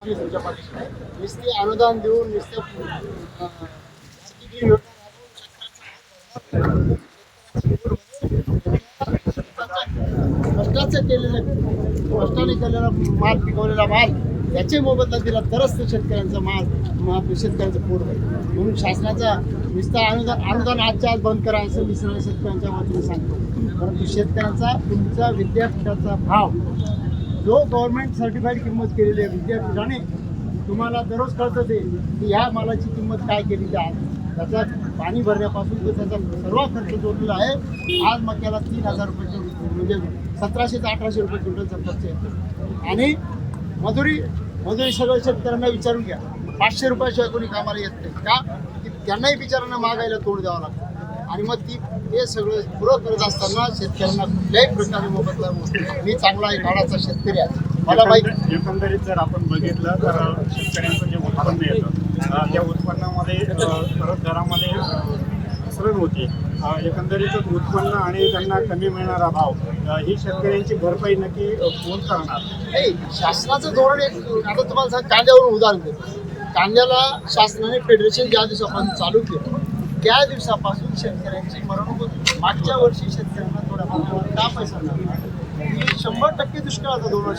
तुमच्या पाठीशी आहे. नुसते अनुदान देऊन नुसते कष्टाचं केलेलं कष्टाने केलेला माल पिकवलेला माल याचे मोबदला दिला तरच ते शेतकऱ्यांचा माल शेतकऱ्यांचं पोट होईल. म्हणून शासनाचा नुसतं अनुदान आजच्या आज बंद करा असं मी सर्व शेतकऱ्यांच्या वतीने सांगतो. परंतु शेतकऱ्यांचा तुमचा विद्यापीठाचा भाव जो गव्हर्नमेंट सर्टिफाईड किंमत केलेली आहे विद्यापीठाने तुम्हाला दररोज कळतं ते की ह्या मालाची किंमत काय केली त्याचा पाणी भरण्यापासून तर त्याचा सर्व खर्च जोडलेला आहे. आज मक्याला 3000 रुपये म्हणजे 1700 ते 1800 रुपये क्विंटलचा खर्च येतो. आणि मजुरी सगळ्या शेतकऱ्यांना विचारून घ्या, 500 रुपयाशिवाय कोणी कामाला येत नाही का की त्यांनाही बिचारांना मागायला तोड द्यावं लागतं. आणि मग ते सगळं पुरं करत असताना शेतकऱ्यांना कुठल्याही प्रकारे मोबदला मी चांगला एक काळाचा शेतकरी आहे. मला माहिती एकंदरीत जर आपण बघितलं तर शेतकऱ्यांचं जे उत्पन्न येतं त्या उत्पन्नामध्ये परत दरामध्ये घसरण होती. एकंदरीतच उत्पन्न आणि त्यांना कमी मिळणारा भाव ही शेतकऱ्यांची भरपाई नक्की कोण करणार? नाही, शासनाचं धोरण एक आता तुम्हाला सांग कांद्यावरून उदाहरण देतो. कांद्याला शासनाने फेडरेशन ज्या दिवसापासून चालू केलं त्या दिवसापासून शेतकऱ्यांची मरणूक होती. मागच्या वर्षी शेतकऱ्यांना थोड्या प्रमाणात का पैसा मिळाला? 100% दुष्काळाचा धोरण